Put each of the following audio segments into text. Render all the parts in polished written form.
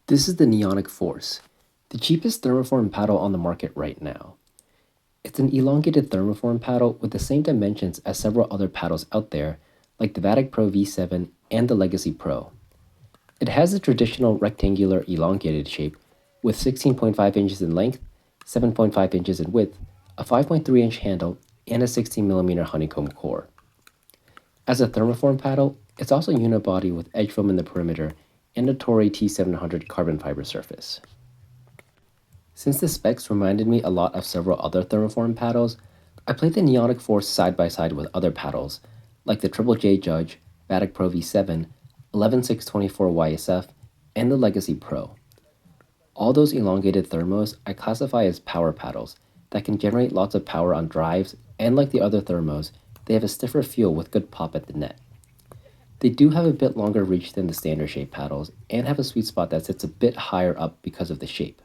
This is the Neonic Force, the cheapest thermoform paddle on the market right now. It's an elongated thermoform paddle with the same dimensions as several other paddles out there, like the Vatic Pro V7 and the Legacy Pro. It has a traditional rectangular elongated shape with 16.5 inches in length, 7.5 inches in width, a 5.3 inch handle, and a 16mm honeycomb core. As a thermoform paddle, it's also unibody with edge foam in the perimeter and a Toray T700 carbon fiber surface. Since the specs reminded me a lot of several other thermoform paddles, I played the Neonic Force side by side with other paddles, like the Triple J Judge, Vatic Pro V7, 11624 YSF, and the Legacy Pro. All those elongated thermos I classify as power paddles that can generate lots of power on drives, and like the other thermos, they have a stiffer feel with good pop at the net. They do have a bit longer reach than the standard shape paddles, and have a sweet spot that sits a bit higher up because of the shape,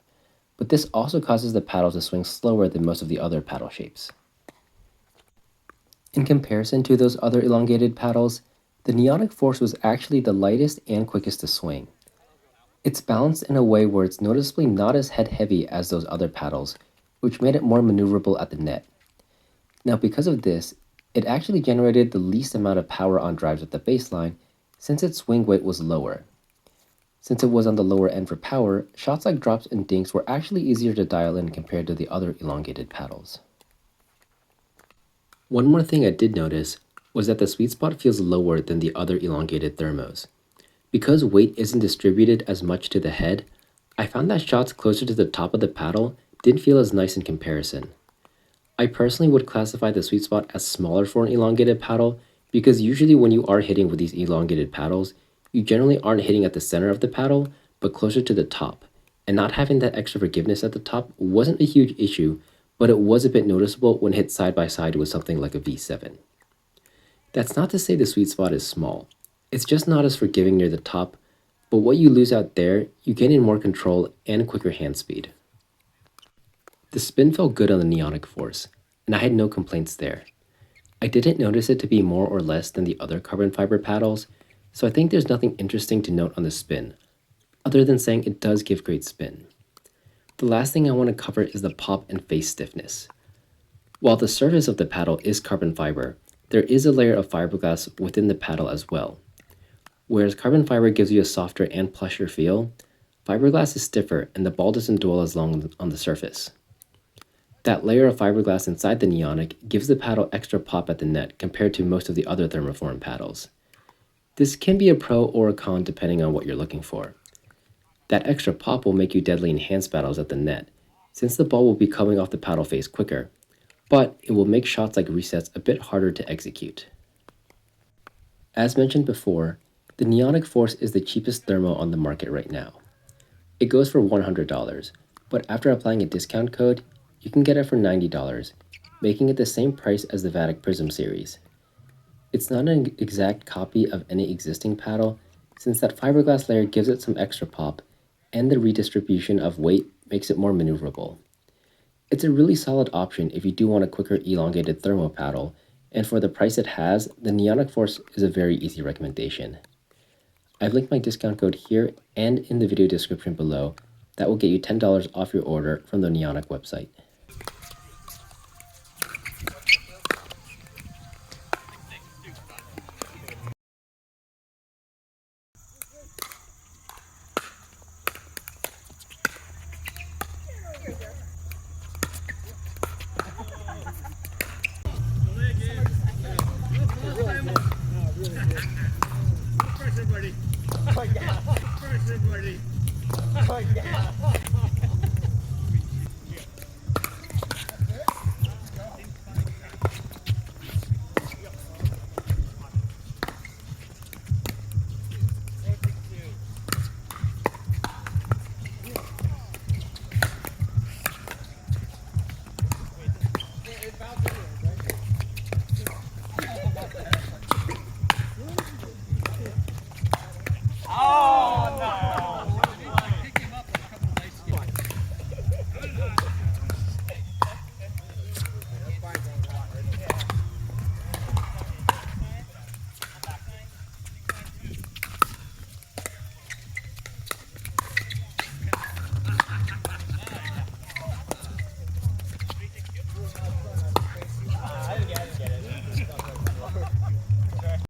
but this also causes the paddle to swing slower than most of the other paddle shapes. In comparison to those other elongated paddles, the Neonic Force was actually the lightest and quickest to swing. It's balanced in a way where it's noticeably not as head-heavy as those other paddles, which made it more maneuverable at the net. Now because of this, it actually generated the least amount of power on drives at the baseline, since its swing weight was lower. Since it was on the lower end for power, shots like drops and dinks were actually easier to dial in compared to the other elongated paddles. One more thing I did notice was that the sweet spot feels lower than the other elongated thermos. Because weight isn't distributed as much to the head, I found that shots closer to the top of the paddle didn't feel as nice in comparison. I personally would classify the sweet spot as smaller for an elongated paddle because usually when you are hitting with these elongated paddles, you generally aren't hitting at the center of the paddle, but closer to the top, and not having that extra forgiveness at the top wasn't a huge issue, but it was a bit noticeable when hit side by side with something like a V7. That's not to say the sweet spot is small, it's just not as forgiving near the top, but what you lose out there, you gain in more control and quicker hand speed. The spin felt good on the Neonic Force, and I had no complaints there. I didn't notice it to be more or less than the other carbon fiber paddles, so I think there's nothing interesting to note on the spin, other than saying it does give great spin. The last thing I want to cover is the pop and face stiffness. While the surface of the paddle is carbon fiber, there is a layer of fiberglass within the paddle as well. Whereas carbon fiber gives you a softer and plusher feel, fiberglass is stiffer and the ball doesn't dwell as long on the surface. That layer of fiberglass inside the Neonic gives the paddle extra pop at the net compared to most of the other thermoform paddles. This can be a pro or a con depending on what you're looking for. That extra pop will make you deadly in hands battles at the net, since the ball will be coming off the paddle face quicker, but it will make shots like resets a bit harder to execute. As mentioned before, the Neonic Force is the cheapest thermo on the market right now. It goes for $100, but after applying a discount code, you can get it for $90, making it the same price as the Vatic Prism series. It's not an exact copy of any existing paddle, since that fiberglass layer gives it some extra pop, and the redistribution of weight makes it more maneuverable. It's a really solid option if you do want a quicker elongated thermo paddle, and for the price it has, the Neonic Force is a very easy recommendation. I've linked my discount code here and in the video description below that will get you $10 off your order from the Neonic website. Oh yeah. Oh yeah.